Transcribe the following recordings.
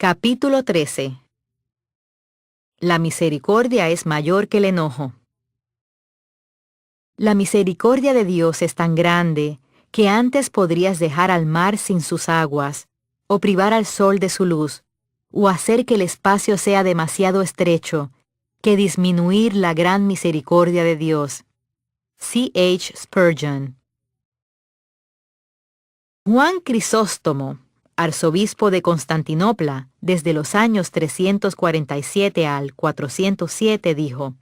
Capítulo 13. La misericordia es mayor que el enojo. La misericordia de Dios es tan grande que antes podrías dejar al mar sin sus aguas, o privar al sol de su luz, o hacer que el espacio sea demasiado estrecho, que disminuir la gran misericordia de Dios. C. H. Spurgeon. Juan Crisóstomo, arzobispo de Constantinopla, desde los años 347 al 407, dijo: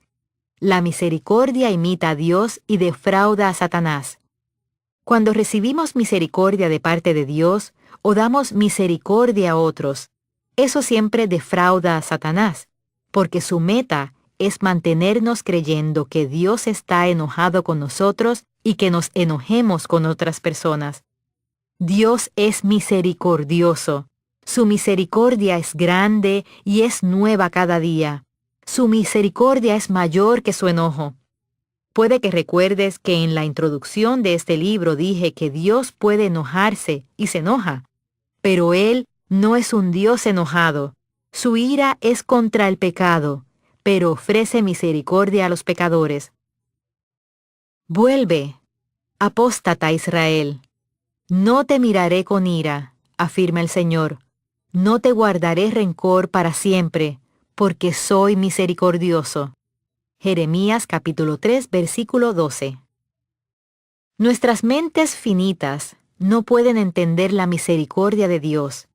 «La misericordia imita a Dios y defrauda a Satanás». Cuando recibimos misericordia de parte de Dios o damos misericordia a otros, eso siempre defrauda a Satanás, porque su meta es mantenernos creyendo que Dios está enojado con nosotros y que nos enojemos con otras personas. Dios es misericordioso. Su misericordia es grande y es nueva cada día. Su misericordia es mayor que su enojo. Puede que recuerdes que en la introducción de este libro dije que Dios puede enojarse y se enoja, pero Él no es un Dios enojado. Su ira es contra el pecado, pero ofrece misericordia a los pecadores. Vuelve, apóstata Israel. No te miraré con ira, afirma el Señor. No te guardaré rencor para siempre, porque soy misericordioso. Jeremías capítulo 3, versículo 12. Nuestras mentes finitas no pueden entender la misericordia de Dios,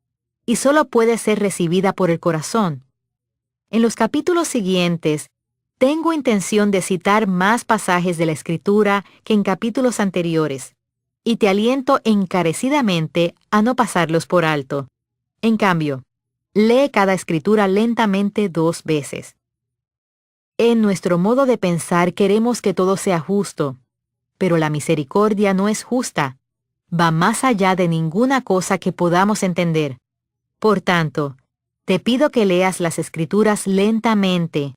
y solo puede ser recibida por el corazón. En los capítulos siguientes, tengo intención de citar más pasajes de la Escritura que en capítulos anteriores, y te aliento encarecidamente a no pasarlos por alto. En cambio, lee cada escritura lentamente 2 veces. En nuestro modo de pensar queremos que todo sea justo, pero la misericordia no es justa. Va más allá de ninguna cosa que podamos entender. Por tanto, te pido que leas las escrituras lentamente,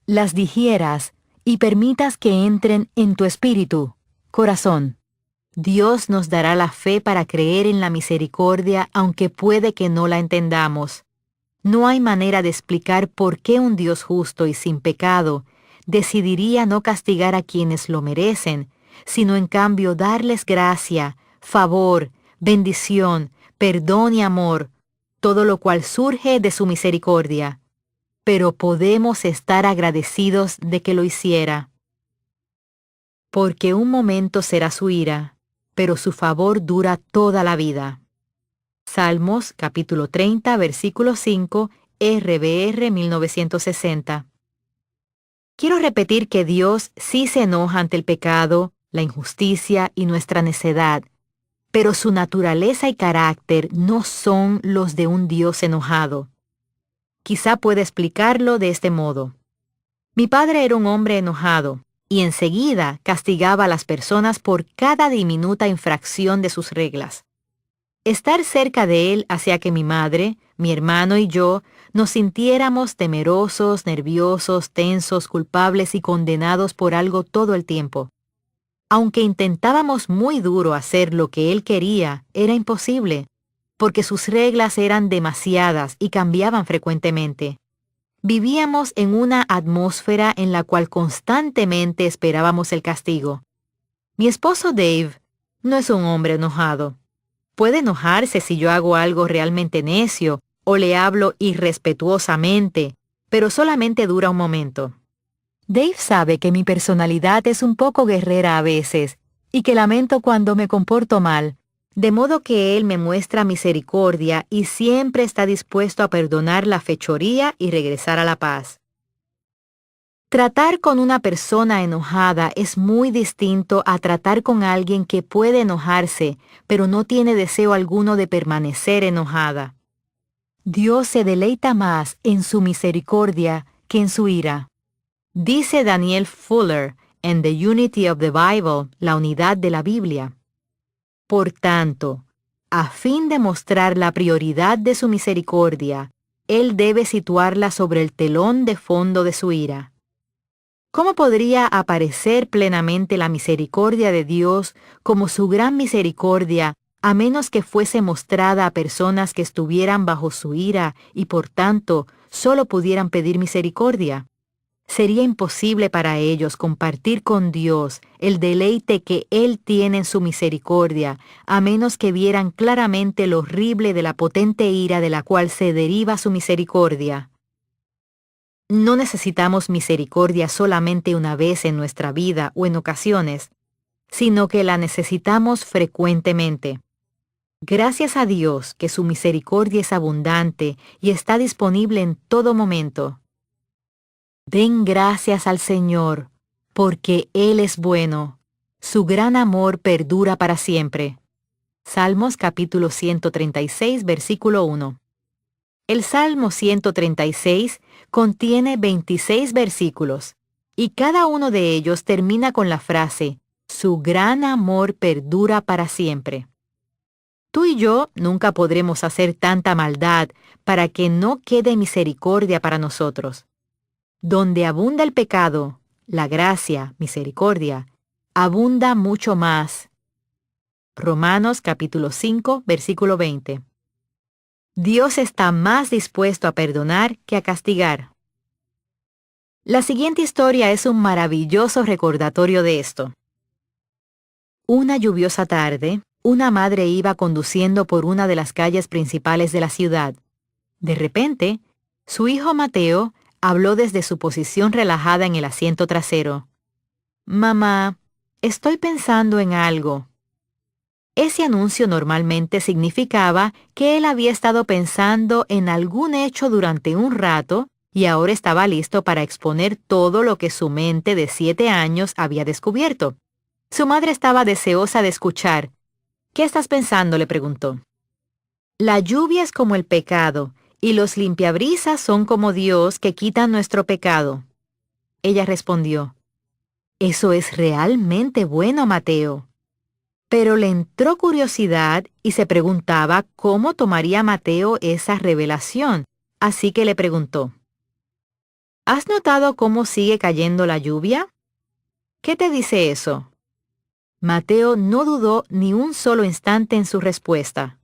las digieras y permitas que entren en tu espíritu, corazón. Dios nos dará la fe para creer en la misericordia, aunque puede que no la entendamos. No hay manera de explicar por qué un Dios justo y sin pecado decidiría no castigar a quienes lo merecen, sino en cambio darles gracia, favor, bendición, perdón y amor, todo lo cual surge de su misericordia. Pero podemos estar agradecidos de que lo hiciera. Porque un momento será su ira, pero su favor dura toda la vida. Salmos capítulo 30, versículo 5, RVR 1960. Quiero repetir que Dios sí se enoja ante el pecado, la injusticia y nuestra necedad, pero su naturaleza y carácter no son los de un Dios enojado. Quizá pueda explicarlo de este modo. Mi padre era un hombre enojado, y enseguida castigaba a las personas por cada diminuta infracción de sus reglas. Estar cerca de él hacía que mi madre, mi hermano y yo nos sintiéramos temerosos, nerviosos, tensos, culpables y condenados por algo todo el tiempo. Aunque intentábamos muy duro hacer lo que él quería, era imposible, porque sus reglas eran demasiadas y cambiaban frecuentemente. Vivíamos en una atmósfera en la cual constantemente esperábamos el castigo. Mi esposo Dave no es un hombre enojado. Puede enojarse si yo hago algo realmente necio o le hablo irrespetuosamente, pero solamente dura un momento. Dave sabe que mi personalidad es un poco guerrera a veces y que lamento cuando me comporto mal, de modo que él me muestra misericordia y siempre está dispuesto a perdonar la fechoría y regresar a la paz. Tratar con una persona enojada es muy distinto a tratar con alguien que puede enojarse, pero no tiene deseo alguno de permanecer enojada. Dios se deleita más en su misericordia que en su ira. Dice Daniel Fuller en The Unity of the Bible, la unidad de la Biblia. Por tanto, a fin de mostrar la prioridad de su misericordia, Él debe situarla sobre el telón de fondo de su ira. ¿Cómo podría aparecer plenamente la misericordia de Dios como su gran misericordia a menos que fuese mostrada a personas que estuvieran bajo su ira y por tanto solo pudieran pedir misericordia. Sería imposible para ellos compartir con Dios el deleite que Él tiene en su misericordia, a menos que vieran claramente lo horrible de la potente ira de la cual se deriva su misericordia. No necesitamos misericordia solamente una vez en nuestra vida o en ocasiones, sino que la necesitamos frecuentemente. Gracias a Dios que su misericordia es abundante y está disponible en todo momento. Den gracias al Señor, porque Él es bueno. Su gran amor perdura para siempre. Salmos capítulo 136, versículo 1. El Salmo 136 contiene 26 versículos, y cada uno de ellos termina con la frase, su gran amor perdura para siempre. Tú y yo nunca podremos hacer tanta maldad para que no quede misericordia para nosotros. Donde abunda el pecado, la gracia, misericordia, abunda mucho más. Romanos capítulo 5, versículo 20. Dios está más dispuesto a perdonar que a castigar. La siguiente historia es un maravilloso recordatorio de esto. Una lluviosa tarde, una madre iba conduciendo por una de las calles principales de la ciudad. De repente, su hijo Mateo habló desde su posición relajada en el asiento trasero. «Mamá, estoy pensando en algo». Ese anuncio normalmente significaba que él había estado pensando en algún hecho durante un rato y ahora estaba listo para exponer todo lo que su mente de 7 años había descubierto. Su madre estaba deseosa de escuchar. «¿Qué estás pensando?», le preguntó. «La lluvia es como el pecado, y los limpiabrisas son como Dios que quitan nuestro pecado». Ella respondió, «Eso es realmente bueno, Mateo». Pero le entró curiosidad y se preguntaba cómo tomaría Mateo esa revelación, así que le preguntó, «¿Has notado cómo sigue cayendo la lluvia? ¿Qué te dice eso?». Mateo no dudó ni un solo instante en su respuesta.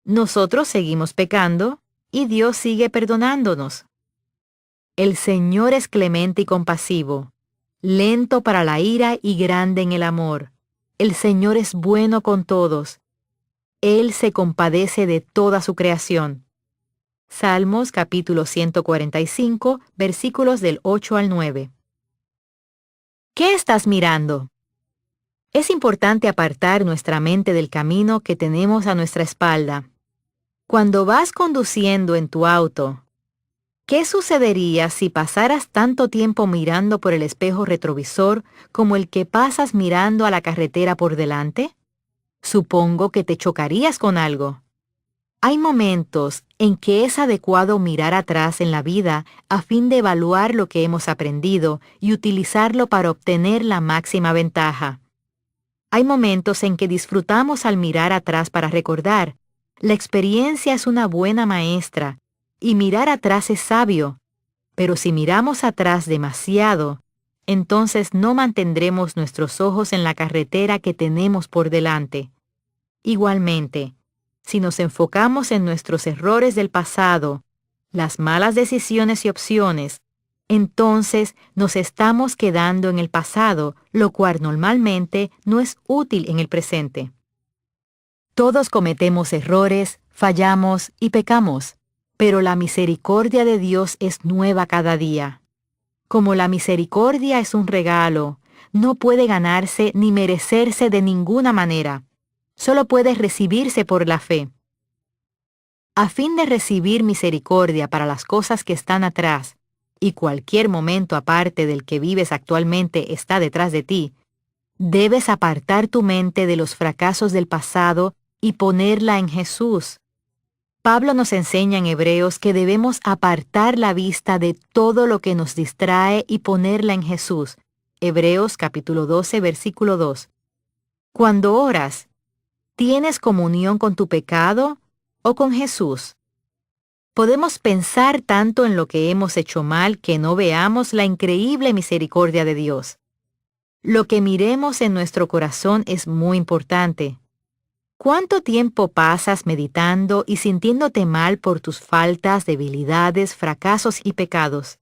Nosotros seguimos pecando y Dios sigue perdonándonos. El Señor es clemente y compasivo, lento para la ira y grande en el amor. El Señor es bueno con todos. Él se compadece de toda su creación. Salmos capítulo 145, versículos del 8 al 9. ¿Qué estás mirando? Es importante apartar nuestra mente del camino que tenemos a nuestra espalda. Cuando vas conduciendo en tu auto, ¿qué sucedería si pasaras tanto tiempo mirando por el espejo retrovisor como el que pasas mirando a la carretera por delante? Supongo que te chocarías con algo. Hay momentos en que es adecuado mirar atrás en la vida a fin de evaluar lo que hemos aprendido y utilizarlo para obtener la máxima ventaja. Hay momentos en que disfrutamos al mirar atrás para recordar. La experiencia es una buena maestra, y mirar atrás es sabio. Pero si miramos atrás demasiado, entonces no mantendremos nuestros ojos en la carretera que tenemos por delante. Igualmente, si nos enfocamos en nuestros errores del pasado, las malas decisiones y opciones, entonces nos estamos quedando en el pasado, lo cual normalmente no es útil en el presente. Todos cometemos errores, fallamos y pecamos, pero la misericordia de Dios es nueva cada día. Como la misericordia es un regalo, no puede ganarse ni merecerse de ninguna manera, solo puede recibirse por la fe. A fin de recibir misericordia para las cosas que están atrás, y cualquier momento aparte del que vives actualmente está detrás de ti, debes apartar tu mente de los fracasos del pasado y ponerla en Jesús. Pablo nos enseña en Hebreos que debemos apartar la vista de todo lo que nos distrae y ponerla en Jesús. Hebreos capítulo 12, versículo 2. Cuando oras, ¿tienes comunión con tu pecado o con Jesús? Podemos pensar tanto en lo que hemos hecho mal que no veamos la increíble misericordia de Dios. Lo que miremos en nuestro corazón es muy importante. ¿Cuánto tiempo pasas meditando y sintiéndote mal por tus faltas, debilidades, fracasos y pecados?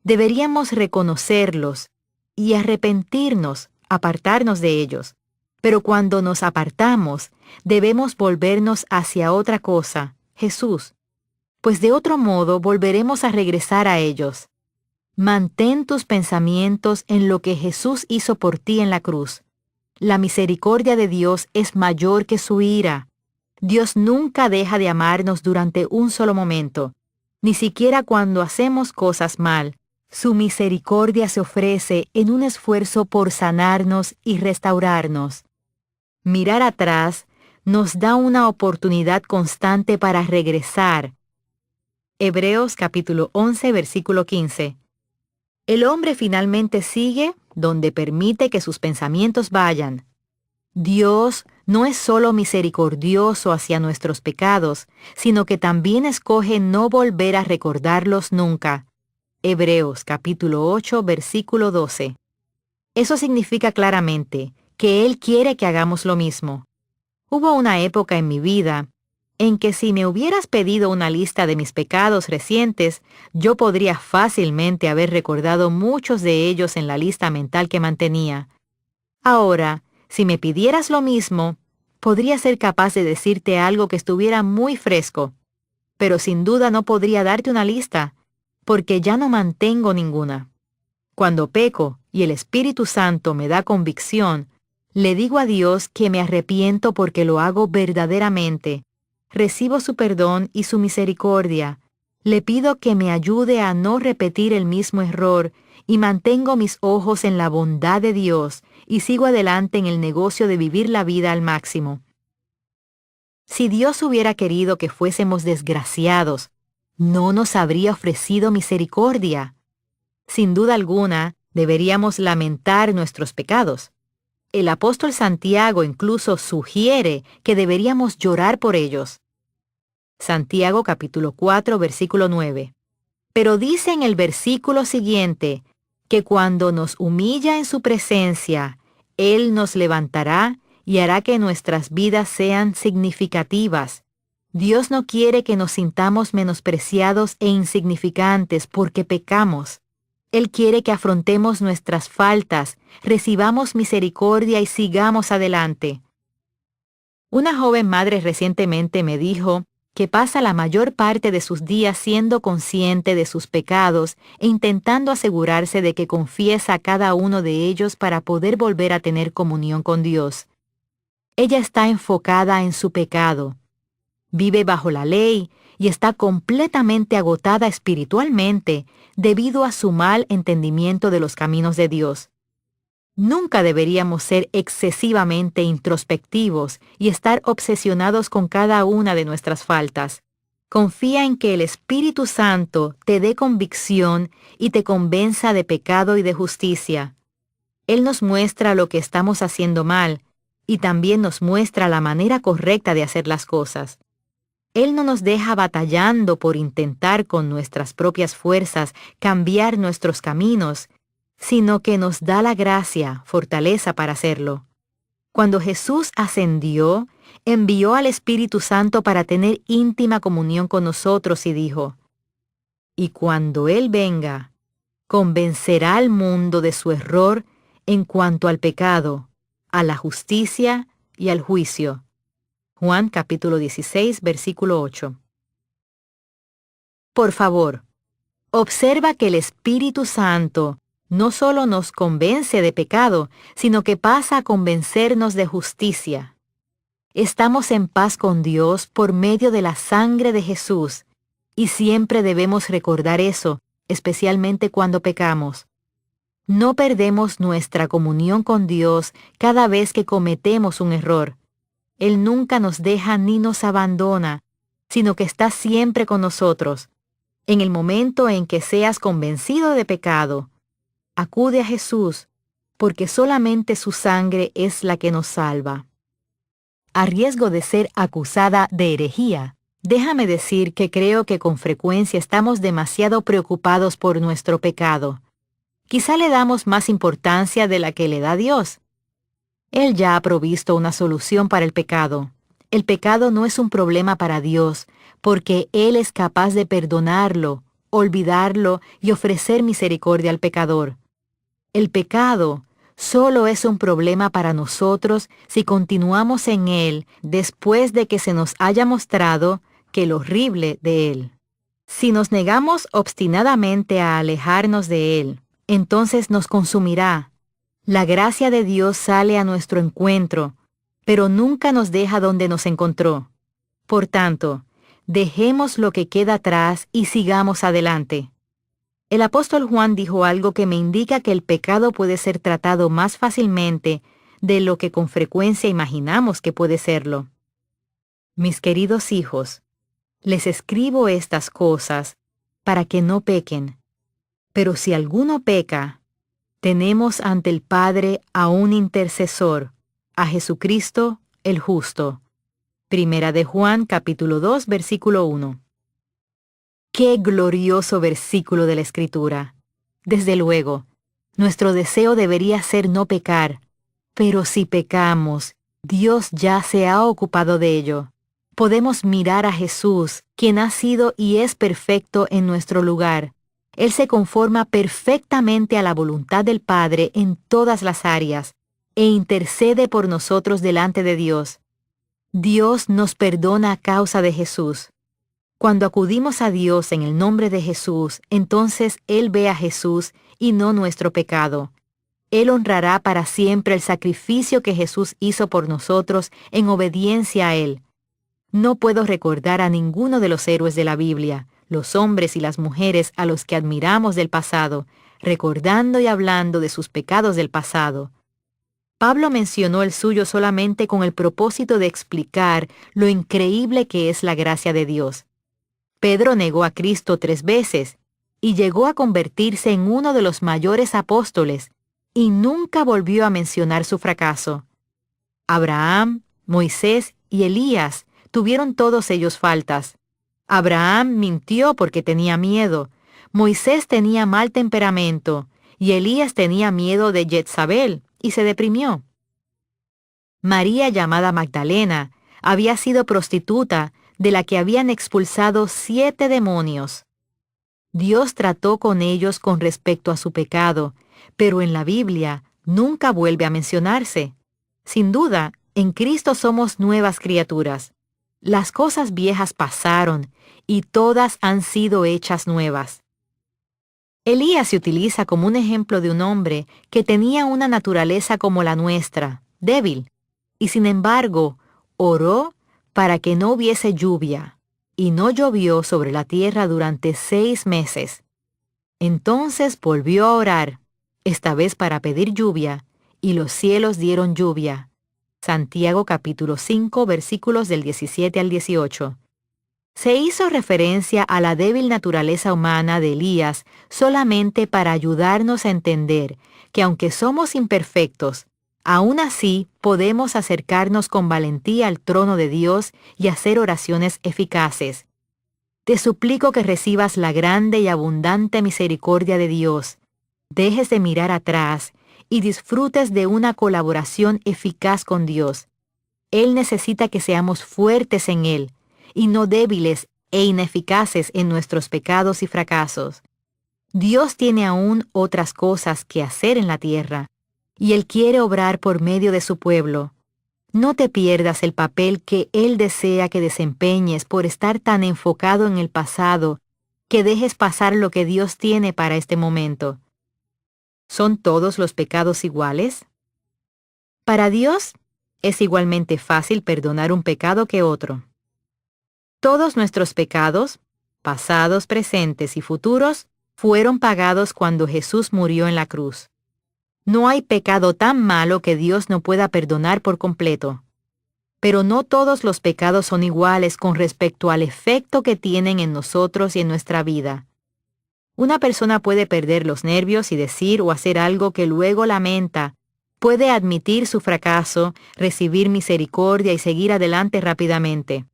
Deberíamos reconocerlos y arrepentirnos, apartarnos de ellos. Pero cuando nos apartamos, debemos volvernos hacia otra cosa, Jesús, pues de otro modo volveremos a regresar a ellos. Mantén tus pensamientos en lo que Jesús hizo por ti en la cruz. La misericordia de Dios es mayor que su ira. Dios nunca deja de amarnos durante un solo momento, ni siquiera cuando hacemos cosas mal. Su misericordia se ofrece en un esfuerzo por sanarnos y restaurarnos. Mirar atrás nos da una oportunidad constante para regresar. Hebreos capítulo 11, versículo 15. El hombre finalmente sigue donde permite que sus pensamientos vayan. Dios no es solo misericordioso hacia nuestros pecados, sino que también escoge no volver a recordarlos nunca. Hebreos capítulo 8, versículo 12. Eso significa claramente que Él quiere que hagamos lo mismo. Hubo una época en mi vida en que si me hubieras pedido una lista de mis pecados recientes, yo podría fácilmente haber recordado muchos de ellos en la lista mental que mantenía. Ahora, si me pidieras lo mismo, podría ser capaz de decirte algo que estuviera muy fresco, pero sin duda no podría darte una lista, porque ya no mantengo ninguna. Cuando peco y el Espíritu Santo me da convicción, le digo a Dios que me arrepiento porque lo hago verdaderamente. Recibo su perdón y su misericordia. Le pido que me ayude a no repetir el mismo error y mantengo mis ojos en la bondad de Dios y sigo adelante en el negocio de vivir la vida al máximo. Si Dios hubiera querido que fuésemos desgraciados, no nos habría ofrecido misericordia. Sin duda alguna, deberíamos lamentar nuestros pecados. El apóstol Santiago incluso sugiere que deberíamos llorar por ellos. Santiago capítulo 4, versículo 9. Pero dice en el versículo siguiente que cuando nos humilla en su presencia, Él nos levantará y hará que nuestras vidas sean significativas. Dios no quiere que nos sintamos menospreciados e insignificantes porque pecamos. Él quiere que afrontemos nuestras faltas, recibamos misericordia y sigamos adelante. Una joven madre recientemente me dijo que pasa la mayor parte de sus días siendo consciente de sus pecados e intentando asegurarse de que confiesa cada uno de ellos para poder volver a tener comunión con Dios. Ella está enfocada en su pecado. Vive bajo la ley y está completamente agotada espiritualmente debido a su mal entendimiento de los caminos de Dios. Nunca deberíamos ser excesivamente introspectivos y estar obsesionados con cada una de nuestras faltas. Confía en que el Espíritu Santo te dé convicción y te convenza de pecado y de justicia. Él nos muestra lo que estamos haciendo mal y también nos muestra la manera correcta de hacer las cosas. Él no nos deja batallando por intentar con nuestras propias fuerzas cambiar nuestros caminos, sino que nos da la gracia, fortaleza para hacerlo. Cuando Jesús ascendió, envió al Espíritu Santo para tener íntima comunión con nosotros y dijo, «Y cuando Él venga, convencerá al mundo de su error en cuanto al pecado, a la justicia y al juicio». Juan capítulo 16, versículo 8. Por favor, observa que el Espíritu Santo no solo nos convence de pecado, sino que pasa a convencernos de justicia. Estamos en paz con Dios por medio de la sangre de Jesús, y siempre debemos recordar eso, especialmente cuando pecamos. No perdemos nuestra comunión con Dios cada vez que cometemos un error. Él nunca nos deja ni nos abandona, sino que está siempre con nosotros. En el momento en que seas convencido de pecado, acude a Jesús, porque solamente su sangre es la que nos salva. A riesgo de ser acusada de herejía, déjame decir que creo que con frecuencia estamos demasiado preocupados por nuestro pecado. Quizá le damos más importancia de la que le da Dios. Él ya ha provisto una solución para el pecado. El pecado no es un problema para Dios, porque Él es capaz de perdonarlo, olvidarlo y ofrecer misericordia al pecador. El pecado solo es un problema para nosotros si continuamos en él después de que se nos haya mostrado que lo horrible de él. Si nos negamos obstinadamente a alejarnos de él, entonces nos consumirá. La gracia de Dios sale a nuestro encuentro, pero nunca nos deja donde nos encontró. Por tanto, dejemos lo que queda atrás y sigamos adelante. El apóstol Juan dijo algo que me indica que el pecado puede ser tratado más fácilmente de lo que con frecuencia imaginamos que puede serlo. Mis queridos hijos, les escribo estas cosas para que no pequen. Pero si alguno peca, tenemos ante el Padre a un intercesor, a Jesucristo el justo. Primera de Juan, capítulo 2, versículo 1. ¡Qué glorioso versículo de la Escritura! Desde luego, nuestro deseo debería ser no pecar, pero si pecamos, Dios ya se ha ocupado de ello. Podemos mirar a Jesús, quien ha sido y es perfecto en nuestro lugar. Él se conforma perfectamente a la voluntad del Padre en todas las áreas, e intercede por nosotros delante de Dios. Dios nos perdona a causa de Jesús. Cuando acudimos a Dios en el nombre de Jesús, entonces Él ve a Jesús y no nuestro pecado. Él honrará para siempre el sacrificio que Jesús hizo por nosotros en obediencia a Él. No puedo recordar a ninguno de los héroes de la Biblia, los hombres y las mujeres a los que admiramos del pasado, recordando y hablando de sus pecados del pasado. Pablo mencionó el suyo solamente con el propósito de explicar lo increíble que es la gracia de Dios. Pedro negó a Cristo 3 veces y llegó a convertirse en uno de los mayores apóstoles y nunca volvió a mencionar su fracaso. Abraham, Moisés y Elías tuvieron todos ellos faltas. Abraham mintió porque tenía miedo, Moisés tenía mal temperamento y Elías tenía miedo de Jezabel y se deprimió. María, llamada Magdalena, había sido prostituta de la que habían expulsado 7 demonios. Dios trató con ellos con respecto a su pecado, pero en la Biblia nunca vuelve a mencionarse. Sin duda, en Cristo somos nuevas criaturas. Las cosas viejas pasaron y todas han sido hechas nuevas. Elías se utiliza como un ejemplo de un hombre que tenía una naturaleza como la nuestra, débil, y sin embargo, oró para que no hubiese lluvia, y no llovió sobre la tierra durante 6 meses. Entonces volvió a orar, esta vez para pedir lluvia, y los cielos dieron lluvia. Santiago capítulo 5, versículos del 17 al 18. Se hizo referencia a la débil naturaleza humana de Elías solamente para ayudarnos a entender que aunque somos imperfectos, aún así podemos acercarnos con valentía al trono de Dios y hacer oraciones eficaces. Te suplico que recibas la grande y abundante misericordia de Dios, dejes de mirar atrás y disfrutes de una colaboración eficaz con Dios. Él necesita que seamos fuertes en Él y no débiles e ineficaces en nuestros pecados y fracasos. Dios tiene aún otras cosas que hacer en la tierra, y Él quiere obrar por medio de su pueblo. No te pierdas el papel que Él desea que desempeñes por estar tan enfocado en el pasado, que dejes pasar lo que Dios tiene para este momento. ¿Son todos los pecados iguales? Para Dios, es igualmente fácil perdonar un pecado que otro. Todos nuestros pecados, pasados, presentes y futuros, fueron pagados cuando Jesús murió en la cruz. No hay pecado tan malo que Dios no pueda perdonar por completo. Pero no todos los pecados son iguales con respecto al efecto que tienen en nosotros y en nuestra vida. Una persona puede perder los nervios y decir o hacer algo que luego lamenta. Puede admitir su fracaso, recibir misericordia y seguir adelante rápidamente.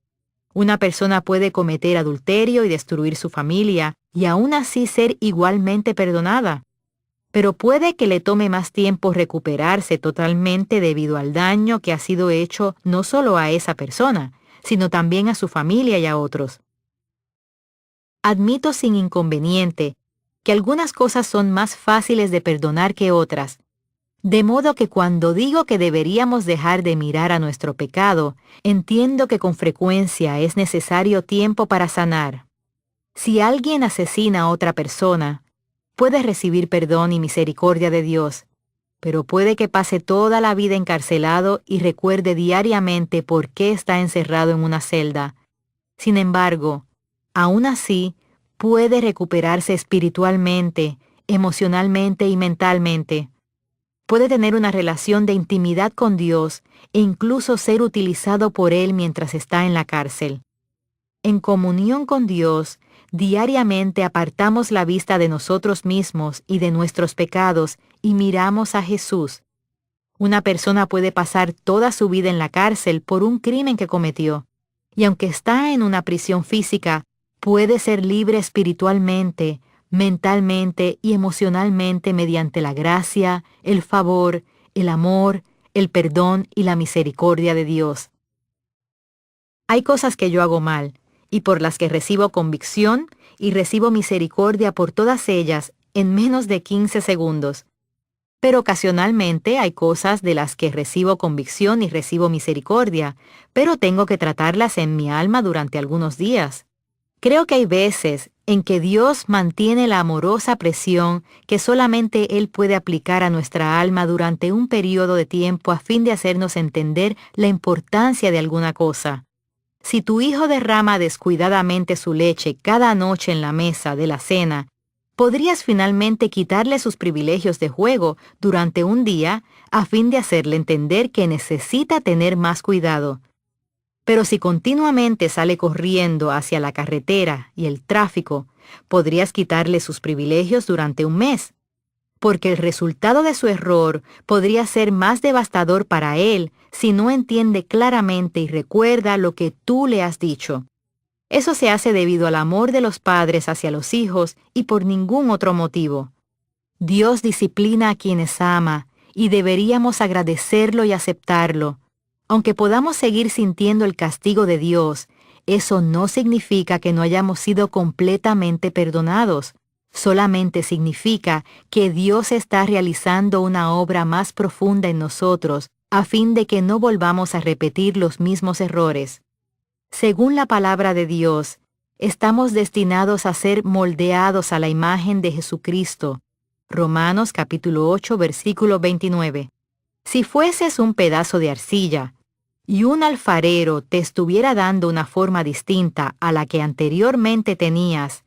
Una persona puede cometer adulterio y destruir su familia y aún así ser igualmente perdonada. pero puede que le tome más tiempo recuperarse totalmente debido al daño que ha sido hecho no solo a esa persona, sino también a su familia y a otros. Admito sin inconveniente que algunas cosas son más fáciles de perdonar que otras, de modo que cuando digo que deberíamos dejar de mirar a nuestro pecado, entiendo que con frecuencia es necesario tiempo para sanar. Si alguien asesina a otra persona, puede recibir perdón y misericordia de Dios, pero puede que pase toda la vida encarcelado y recuerde diariamente por qué está encerrado en una celda. Sin embargo, aún así, puede recuperarse espiritualmente, emocionalmente y mentalmente. Puede tener una relación de intimidad con Dios e incluso ser utilizado por Él mientras está en la cárcel. En comunión con Dios, diariamente apartamos la vista de nosotros mismos y de nuestros pecados y miramos a Jesús. Una persona puede pasar toda su vida en la cárcel por un crimen que cometió, y aunque está en una prisión física, puede ser libre espiritualmente, mentalmente y emocionalmente mediante la gracia, el favor, el amor, el perdón y la misericordia de Dios. Hay cosas que yo hago mal, y por las que recibo convicción y recibo misericordia por todas ellas en menos de 15 segundos. Pero ocasionalmente hay cosas de las que recibo convicción y recibo misericordia, pero tengo que tratarlas en mi alma durante algunos días. Creo que hay veces en que Dios mantiene la amorosa presión que solamente Él puede aplicar a nuestra alma durante un periodo de tiempo a fin de hacernos entender la importancia de alguna cosa. Si tu hijo derrama descuidadamente su leche cada noche en la mesa de la cena, podrías finalmente quitarle sus privilegios de juego durante un día a fin de hacerle entender que necesita tener más cuidado. Pero si continuamente sale corriendo hacia la carretera y el tráfico, podrías quitarle sus privilegios durante un mes, porque el resultado de su error podría ser más devastador para él si no entiende claramente y recuerda lo que tú le has dicho. Eso se hace debido al amor de los padres hacia los hijos y por ningún otro motivo. Dios disciplina a quienes ama y deberíamos agradecerlo y aceptarlo. Aunque podamos seguir sintiendo el castigo de Dios, eso no significa que no hayamos sido completamente perdonados. Solamente significa que Dios está realizando una obra más profunda en nosotros a fin de que no volvamos a repetir los mismos errores. Según la palabra de Dios, estamos destinados a ser moldeados a la imagen de Jesucristo. Romanos capítulo 8, versículo 29. Si fueses un pedazo de arcilla y un alfarero te estuviera dando una forma distinta a la que anteriormente tenías,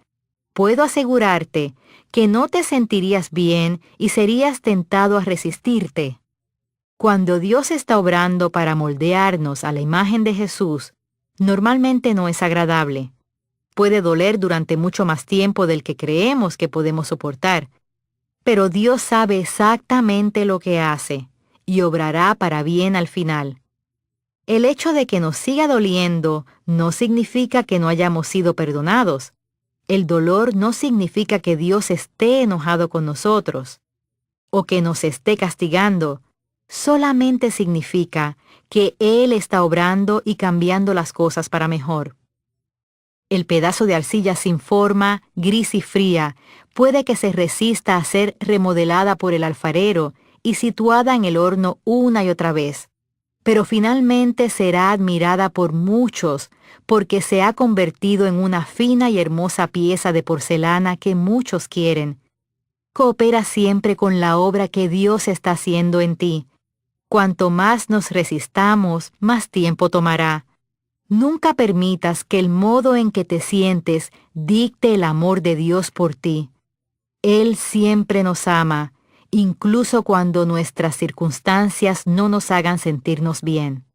puedo asegurarte que no te sentirías bien y serías tentado a resistirte. Cuando Dios está obrando para moldearnos a la imagen de Jesús, normalmente no es agradable. Puede doler durante mucho más tiempo del que creemos que podemos soportar, pero Dios sabe exactamente lo que hace y obrará para bien al final. El hecho de que nos siga doliendo no significa que no hayamos sido perdonados. El dolor no significa que Dios esté enojado con nosotros o que nos esté castigando. Solamente significa que Él está obrando y cambiando las cosas para mejor. El pedazo de arcilla sin forma, gris y fría, puede que se resista a ser remodelada por el alfarero y situada en el horno una y otra vez, pero finalmente será admirada por muchos porque se ha convertido en una fina y hermosa pieza de porcelana que muchos quieren. Coopera siempre con la obra que Dios está haciendo en ti. Cuanto más nos resistamos, más tiempo tomará. Nunca permitas que el modo en que te sientes dicte el amor de Dios por ti. Él siempre nos ama, incluso cuando nuestras circunstancias no nos hagan sentirnos bien.